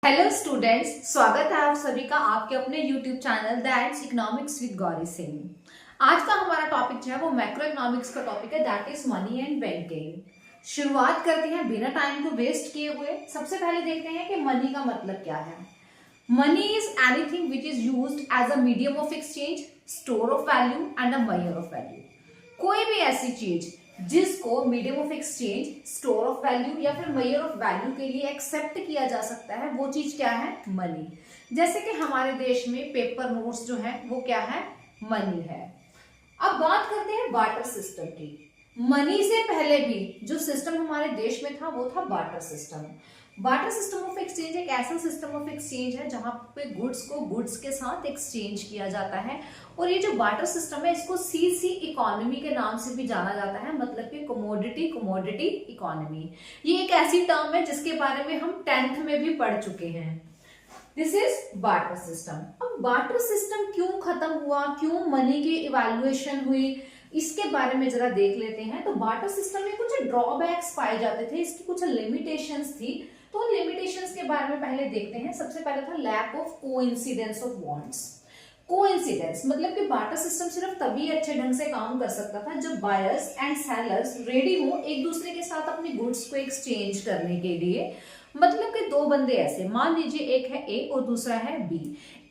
Hello students, स्वागत है आप सभी का आपके अपने YouTube channel that's economics with Gauri Singh. आज का हमारा टॉपिक जो है वो मैक्रो इकोनॉमिक्स का टॉपिक है, that is money and banking. शुरुआत करते हैं बिना टाइम को वेस्ट किए हुए। सबसे पहले देखते हैं कि मनी का मतलब क्या है। Money is anything which is used as a medium of exchange, store of value and a measure of value. कोई भी ऐसी चीज जिसको medium of exchange, store of value या फिर मेजर ऑफ वैल्यू के लिए एक्सेप्ट किया जा सकता है, वो चीज क्या है? मनी। जैसे कि हमारे देश में पेपर नोट्स जो है वो क्या है? मनी है। अब बात करते हैं बार्टर सिस्टम की। मनी से पहले भी जो सिस्टम हमारे देश में था वो था barter system. Barter system of exchange एक ऐसा सिस्टम ऑफ एक्सचेंज है जहां पे गुड्स को गुड्स के साथ एक्सचेंज किया जाता है। और ये जो बार्टर सिस्टम है इसको सीसी इकोनॉमी के नाम से भी जाना जाता है, मतलब कि कमोडिटी इकोनॉमी। ये एक ऐसी टर्म है जिसके बारे में हम 10th में भी पढ़ चुके हैं। This is barter system. अब बार्टर सिस्टम क्यों खत्म हुआ, क्यों मनी की इवैल्यूएशन हुई, इसके बारे में जरा देख लेते हैं। तो बार्टर सिस्टम में कुछ ड्रॉबैक्स पाए जाते थे, इसकी कुछ लिमिटेशंस थी। तो लिमिटेशंस के बारे में पहले देखते हैं। सबसे पहले था lack of coincidence of bonds. Coincidence मतलब कि बार्टर सिस्टम सिर्फ तभी अच्छे ढंग से काम कर सकता था जब बायर्स एंड सेलर्स रेडी हो एक दूसरे के साथ अपने गुड्स को एक्सचेंज करने के लिए। मतलब कि दो बंदे ऐसे, मान लीजिए एक है ए और दूसरा है बी।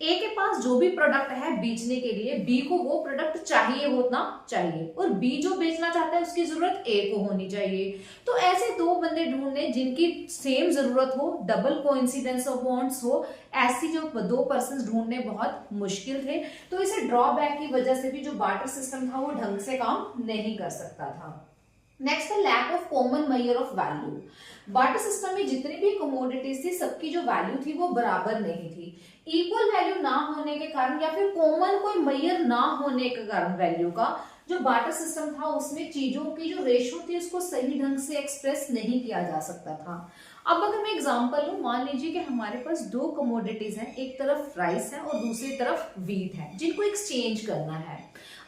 ए के पास जो भी प्रोडक्ट है बेचने के लिए बी को वो प्रोडक्ट चाहिए होना चाहिए, और बी जो बेचना चाहता है उसकी जरूरत ए को होनी चाहिए। तो ऐसे दो बंदे ढूंढने जिनकी सेम जरूरत हो, डबल कोइंसिडेंस ऑफ बॉन्ड्स हो, ऐसी जो दो पर्सन ढूंढने बहुत मुश्किल थे। तो इसे ड्रॉबैक की वजह से भी जो बार्टर सिस्टम था वो ढंग से काम नहीं कर सकता था। नेक्स्ट है lack of common measure of value. Barter system में जितनी भी कमोडिटीज थी सबकी जो वैल्यू थी वो बराबर नहीं थी। इक्वल वैल्यू ना होने के कारण या फिर कॉमन कोई मेजर ना होने के कारण वैल्यू का, जो बार्टर सिस्टम था उसमें चीजों की जो रेशो थी उसको सही ढंग से एक्सप्रेस नहीं किया जा सकता था। अब अगर मैं एग्जांपल लूं, मान लीजिए कि हमारे पास दो कमोडिटीज हैं, एक तरफ राइस है और दूसरी तरफ व्हीट है, जिनको एक्सचेंज करना है।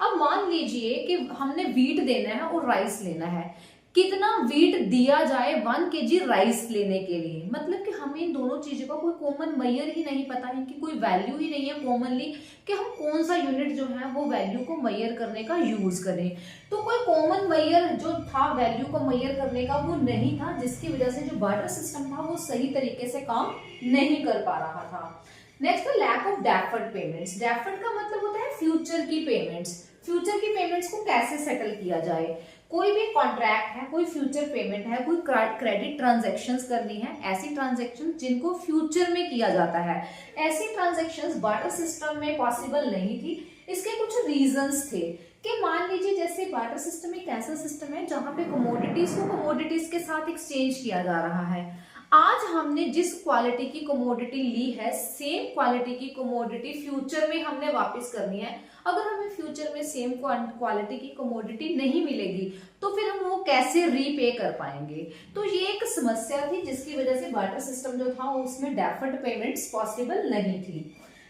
अब मान लीजिए कि हमने व्हीट देना है और राइस लेना है। कितना व्हीट दिया जाए 1 kg राइस लेने के लिए? मतलब कि हमें इन दोनों चीजों का कोई कॉमन मेजर ही नहीं पता है, इनकी कोई वैल्यू ही नहीं है कॉमनली कि हम कौन सा यूनिट जो है वो वैल्यू को मेजर करने का यूज करें। तो कोई कॉमन मेजर जो था वैल्यू को मेजर करने का वो नहीं था, जिसकी वजह से जो बार्टर सिस्टम था वो सही तरीके से काम नहीं कर पा रहा था। नेक्स्ट है lack of deferred payments. Deferred का मतलब होता है फ्यूचर की पेमेंट्स। फ्यूचर की पेमेंट्स को कैसे सेटल किया जाए? कोई भी कॉन्ट्रैक्ट है, कोई फ्यूचर पेमेंट है, कोई क्रेडिट ट्रांजैक्शंस करनी है, ऐसी ट्रांजैक्शन जिनको फ्यूचर में किया जाता है, ऐसी ट्रांजैक्शंस बार्टर सिस्टम में पॉसिबल नहीं थी। इसके कुछ रीजंस थे कि मान लीजिए जैसे बार्टर सिस्टम एक ऐसा सिस्टम है जहां पे कमोडिटीज को कमोडिटीज के साथ एक्सचेंज किया जा रहा है। आज हमने जिस क्वालिटी की कमोडिटी ली है, सेम क्वालिटी की कमोडिटी फ्यूचर में हमने वापस करनी है। अगर हमें फ्यूचर में सेम क्वालिटी की कमोडिटी नहीं मिलेगी तो फिर हम वो कैसे रीपे कर पाएंगे? तो ये एक समस्या थी जिसकी वजह से बार्टर सिस्टम जो था उसमें डेफर्ड पेमेंट्स पॉसिबल नहीं थी।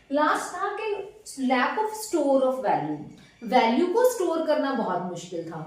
लास्ट था कि lack of store of value. Value को स्टोर करना बहुत मुश्किल था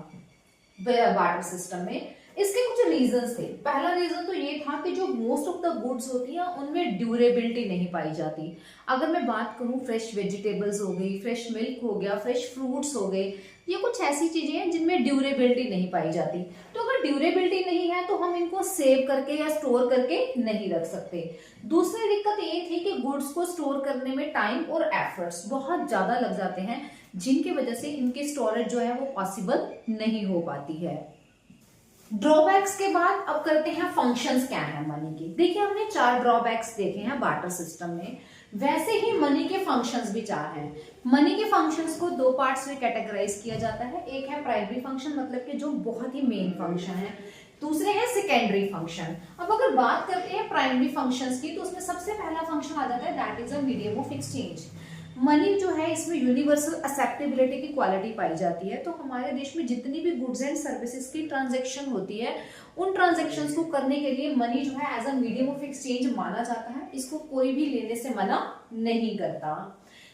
बार्टर सिस्टम में। इसके कुछ रीजंस थे। पहला रीजन तो ये था कि जो मोस्ट ऑफ द गुड्स होती हैं उनमें ड्यूरेबिलिटी नहीं पाई जाती। अगर मैं बात करूं, फ्रेश वेजिटेबल्स हो गई, फ्रेश मिल्क हो गया, फ्रेश फ्रूट्स हो गए, ये कुछ ऐसी चीजें हैं जिनमें ड्यूरेबिलिटी नहीं पाई जाती। तो अगर ड्यूरेबिलिटी नहीं है तो हम इनको सेव करके या स्टोर करके नहीं रख सकते। दूसरी दिक्कत ये थी कि गुड्स को स्टोर करने में टाइम और एफर्ट्स बहुत ज्यादा लग जाते हैं, जिनकी वजह से इनकी स्टोरेज जो है वो पॉसिबल नहीं हो पाती है। ड्रॉबैक्स के बाद अब करते हैं फंक्शंस क्या है मनी की। देखिए हमने 4 ड्रॉबैक्स देखे हैं बार्टर सिस्टम में, वैसे ही मनी के फंक्शंस भी 4 हैं। मनी के फंक्शंस को 2 पार्ट्स में कैटेगराइज किया जाता है। एक है प्राइमरी फंक्शन, मतलब कि जो बहुत ही मेन फंक्शन है। दूसरे है सेकेंडरी फंक्शन। अब अगर बात करते हैं प्राइमरी फंक्शंस की तो उसमें सबसे पहला फंक्शन आ जाता है, that is a medium of exchange. Money जो है इसमें यूनिवर्सल एक्सेप्टेबिलिटी की क्वालिटी पाई जाती है। तो हमारे देश में जितनी भी गुड्स एंड सर्विसेज की ट्रांजैक्शन होती है उन ट्रांजैक्शंस को करने के लिए मनी जो है as a medium of exchange माना जाता है। इसको कोई भी लेने से मना नहीं करता।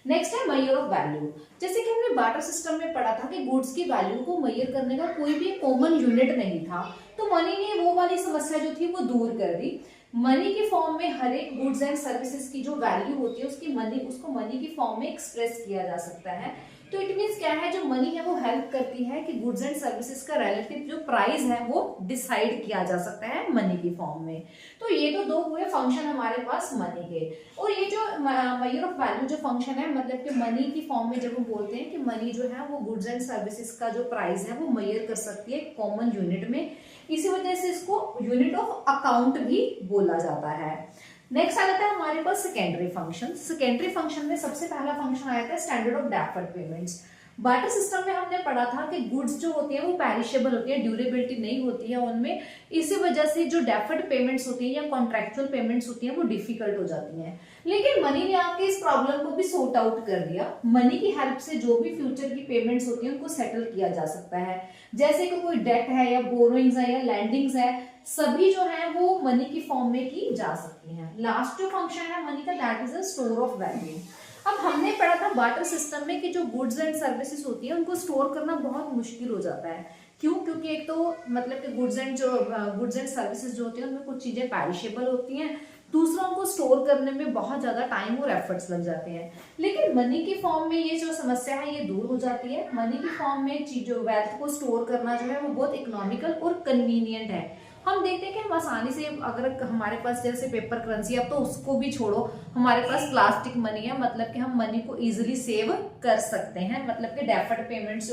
नेक्स्ट है मेजर ऑफ वैल्यू। जैसे कि हमने बार्टर सिस्टम में पढ़ा था कि गुड्स की वैल्यू को मेजर करने का कोई भी कॉमन यूनिट नहीं था, तो मनी ने वो वाली समस्या जो थी वो दूर कर दी। मनी की फॉर्म में हर एक गुड्स एंड सर्विसेज की जो वैल्यू होती है उसको मनी की फॉर्म में एक्सप्रेस किया जा सकता है। तो इट मीन्स क्या है, जो मनी है वो हेल्प करती है कि गुड्स एंड सर्विसेज का रिलेटिव जो प्राइस है वो डिसाइड किया जा सकता है मनी की फॉर्म में। तो ये तो दो हुए फंक्शन हमारे पास मनी के। और ये जो मेजर ऑफ वैल्यू जो फंक्शन है, मतलब कि मनी की फॉर्म में जब हम बोलते हैं कि मनी जो है वो गुड्स एंड सर्विसेज का जो प्राइस है वो मेजर कर सकती है कॉमन यूनिट में, इसी वजह से इसको यूनिट ऑफ अकाउंट भी बोला जाता है। नेक्स्ट आ जाता है हमारे पास सेकेंडरी फंक्शन। सेकेंडरी फंक्शन में सबसे पहला फंक्शन आया था standard of deferred payments. Barter system में हमने पढ़ा था कि गुड्स जो होती है वो पेरिशेबल होती है, ड्यूरेबिलिटी नहीं होती है उनमें, इसी वजह से जो डेफर्ड पेमेंट्स होती है या कॉन्ट्रेक्चुअल पेमेंट्स होती है वो डिफिकल्ट हो जाती हैं। लेकिन मनी ने आके इस प्रॉब्लम को भी सॉर्ट आउट कर दिया। मनी की हेल्प से जो भी फ्यूचर की पेमेंट्स होती है उनको सेटल किया जा सकता है। जैसे कि कोई डेट है या बोरोइंग्स है या लैंडिंग्स है, सभी जो है वो मनी की फॉर्म में की जा सकती हैं। लास्ट जो फंक्शन है मनी का, that is a store of value. अब हमने पढ़ा था बार्टर सिस्टम में कि जो गुड्स एंड सर्विसेज होती है उनको स्टोर करना बहुत मुश्किल हो जाता है। क्यों? क्योंकि एक तो मतलब कि गुड्स एंड सर्विसेज जो होती है उनमें कुछ चीजें पेरिशेबल होती हैं, दूसरा उनको स्टोर करने में बहुत ज्यादा टाइम और एफर्ट्स लग जाते हैं। लेकिन मनी की फॉर्म में ये जो समस्या है ये दूर हो जाती है। मनी की फॉर्म में चीजों वेल्थ को स्टोर करना जो है वो बहुत इकोनॉमिकल और कन्वीनियंट है। हम देखते हैं कि हम आसानी से, अगर हमारे पास जैसे पेपर करेंसी, अब तो उसको भी छोड़ो, हमारे पास प्लास्टिक मनी है, मतलब कि हम मनी को इजीली सेव कर सकते हैं, मतलब कि डेफर्ड पेमेंट्स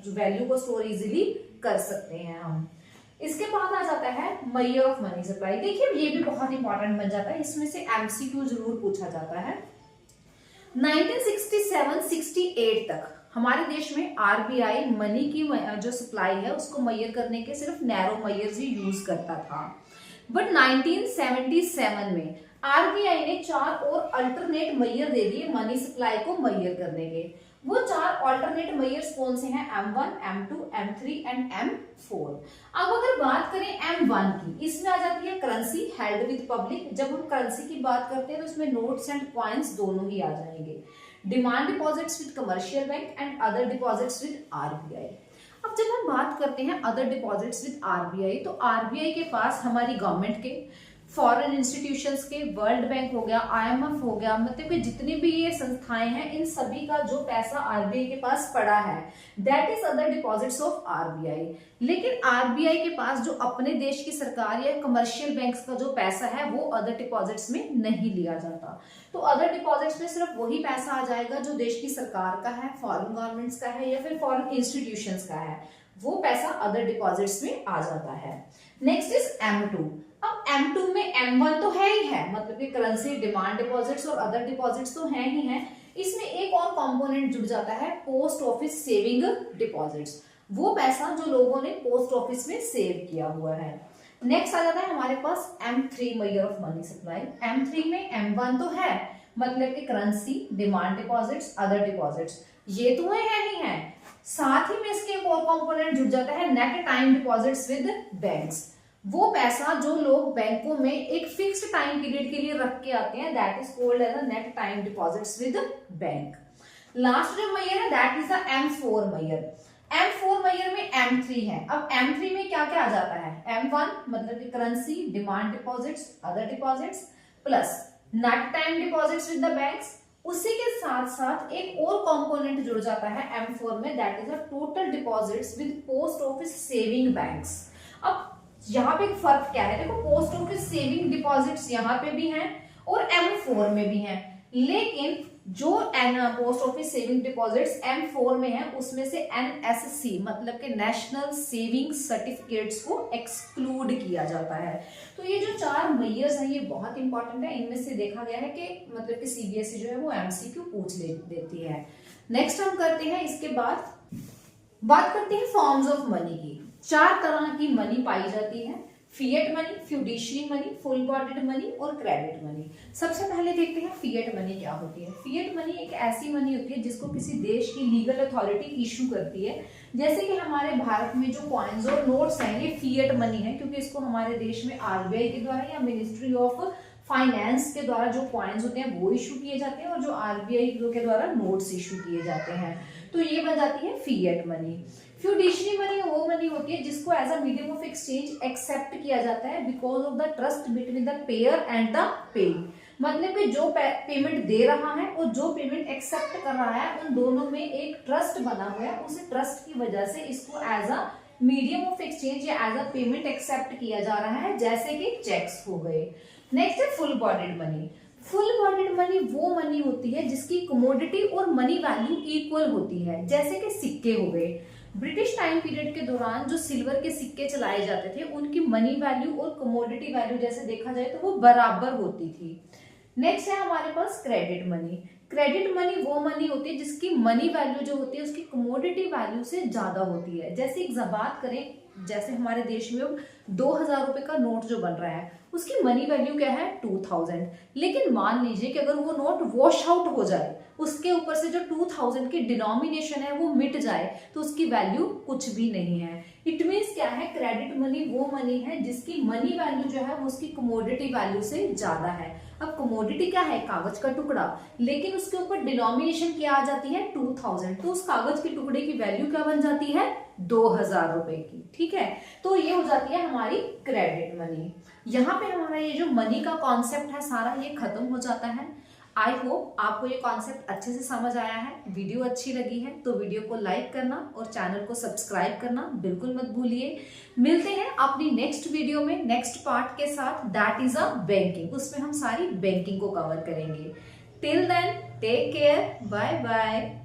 वैल्यू को स्टोर इजीली कर सकते हैं हम। इसके बाद आ जाता है मेजर ऑफ मनी सप्लाई। देखिए ये भी बहुत इंपॉर्टेंट बन जाता है, इसमें से एमसीक्यू जरूर पूछा जाता है। 1967-68 तक हमारे देश में आरबीआई मनी की जो सप्लाई है उसको मेजर करने के सिर्फ नैरो मेजर्स ही यूज करता था। बट 1977 में आरबीआई ने 4 और अल्टरनेट मेजर दे दिए मनी सप्लाई को मेजर करने के। वो 4 अल्टरनेट मेजर्स कौन से हैं? M1, M2, M3 and M4। अब अगर बात करें M1 की, इसमें आ जाती है करेंसी हेल्ड विद पब्लिक। जब हम करेंसी की बात करते हैं तो इसमें नोट्स एंड कॉइन्स दोनों ही आ जाएंगे। Demand deposits with commercial bank and other deposits with RBI. अब जब हम बात करते हैं अदर डिपॉजिट्स विद आरबीआई, तो आरबीआई के पास हमारी गवर्नमेंट के, फॉरेन इंस्टीट्यूशंस के, वर्ल्ड बैंक हो गया, आईएमएफ हो गया, मतलब कि जितनी भी ये संस्थाएं हैं इन सभी का जो पैसा आरबीआई के पास पड़ा है that is other deposits of RBI. लेकिन आरबीआई के पास जो अपने देश की सरकार या कमर्शियल बैंक्स का जो पैसा है वो अदर डिपॉजिट्स में नहीं लिया जाता। तो अदर डिपॉजिट्स में सिर्फ वही पैसा आ जाएगा जो देश की सरकार का है, फॉरेन गवर्नमेंट्स का है या फिर फॉरेन इंस्टीट्यूशंस का है, वो पैसा अदर डिपॉजिट्स में आ जाता है। Next is M2। अब M2 में M1 तो है ही है, मतलब कि करेंसी, डिमांड डिपॉजिट्स और अदर डिपॉजिट्स तो हैं ही हैं। इसमें एक और कंपोनेंट जुड़ जाता है पोस्ट ऑफिस सेविंग डिपॉजिट्स, वो पैसा जो लोगों ने पोस्ट ऑफिस में सेव किया हुआ है। नेक्स्ट आ जाता है हमारे पास M3 measure of money supply. M3 में M1 तो है, मतलब कि currency, demand deposits, other deposits, ये तो है ही हैं। साथ ही में इसके एक और कंपोनेंट जुड़ जाता है net time deposits with banks, वो पैसा जो लोग बैंकों में एक फिक्स्ड टाइम पीरियड के लिए रख के आते हैं, that is called as net time deposits with bank. Last जो मेजर है that is the M4 measure. M4 measure में M3 है। अब M3 में क्या क्या आ जाता है? M1 मतलब कि currency, demand deposits, other deposits plus net time deposits with the banks. उसी के साथ साथ एक और कंपोनेंट जुड़ जाता है M4 में, that is the total deposits with post office saving banks. अब यहाँ पे एक फर्क क्या है? देखो पोस्ट ऑफिस सेविंग डिपॉजिट्स यहाँ पे भी हैं और M4 में भी हैं, लेकिन जो post office saving deposits M4 में है उसमें से NSC मतलब कि नेशनल सेविंग सर्टिफिकेट्स को एक्सक्लूड किया जाता है। तो ये जो 4 मेजर्स हैं ये बहुत इंपॉर्टेंट है। इनमें से देखा गया है कि मतलब कि सीबीएसई जो है वो MCQ पूछ देती है। नेक्स्ट हम करते हैं, इसके बाद बात करते हैं फॉर्म्स ऑफ मनी की। 4 तरह की मनी पाई जाती है, fiat money, fiduciary money, full bodied money और क्रेडिट मनी। सबसे पहले देखते हैं फिएट मनी क्या होती है। फिएट मनी एक ऐसी मनी होती है जिसको किसी देश की लीगल अथॉरिटी इशू करती है। जैसे कि हमारे भारत में जो कॉइन्स और नोट्स हैं ये फिएट मनी है, क्योंकि इसको हमारे देश में आरबीआई के द्वारा या मिनिस्ट्री ऑफ फाइनेंस के द्वारा जो कॉइन्स होते हैं वो इशू किए जाते हैं और जो आरबीआई के द्वारा नोट्स इशू किए जाते हैं। तो ये बन जाती है फिएट मनी। फ्यूडिशरी मनी वो मनी होती है जिसको as a medium of exchange accept किया जाता है because of the trust between the payer and the paid. मतलब कि जो पेमेंट दे रहा है और जो पेमेंट एक्सेप्ट कर रहा है उन दोनों में एक ट्रस्ट बना हुआ है, उस ट्रस्ट की वजह से इसको as a medium of exchange या एज अ पेमेंट एक्सेप्ट किया जा रहा है, जैसे कि चेक्स हो गए। नेक्स्ट है full bodied money. Full bodied money वो मनी होती है जिसकी कमोडिटी और मनी वैल्यू इक्वल होती है, जैसे कि सिक्के हो गए। ब्रिटिश टाइम पीरियड के दौरान जो सिल्वर के सिक्के चलाए जाते थे उनकी मनी वैल्यू और कमोडिटी वैल्यू जैसे देखा जाए तो वो बराबर होती थी। नेक्स्ट है हमारे पास क्रेडिट मनी। क्रेडिट मनी वो मनी होती है जिसकी मनी वैल्यू जो होती है उसकी कमोडिटी वैल्यू से ज्यादा होती है। जैसे एक बात करें, जैसे हमारे देश में 2000 रुपए का नोट जो बन रहा है उसकी मनी वैल्यू क्या है 2000, लेकिन मान लीजिए कि अगर वो नोट वॉश आउट हो जाए, उसके ऊपर से जो 2000 की डिनोमिनेशन है वो मिट जाए तो उसकी वैल्यू कुछ भी नहीं है। इट मीन्स क्या है, क्रेडिट मनी वो मनी है जिसकी मनी वैल्यू जो है वो उसकी कमोडिटी वैल्यू से ज्यादा है। अब कमोडिटी क्या है, कागज का टुकड़ा, लेकिन उसके ऊपर डिनोमिनेशन क्या आ जाती है 2000, तो उस कागज के टुकड़े की वैल्यू क्या बन जाती है 2000 रुपए की। ठीक है, तो ये हो जाती है हमारी क्रेडिट मनी। यहाँ पे हमारा ये जो मनी का कॉन्सेप्ट है सारा ये खत्म हो जाता है। आई होप आपको ये कॉन्सेप्ट अच्छे से समझ आया है। वीडियो अच्छी लगी है तो वीडियो को लाइक करना और चैनल को सब्सक्राइब करना बिल्कुल मत भूलिए। मिलते हैं अपनी नेक्स्ट वीडियो में नेक्स्ट पार्ट के साथ, दैट इज अ बैंकिंग। उसमें हम सारी बैंकिंग को कवर करेंगे। Till then take care, bye bye.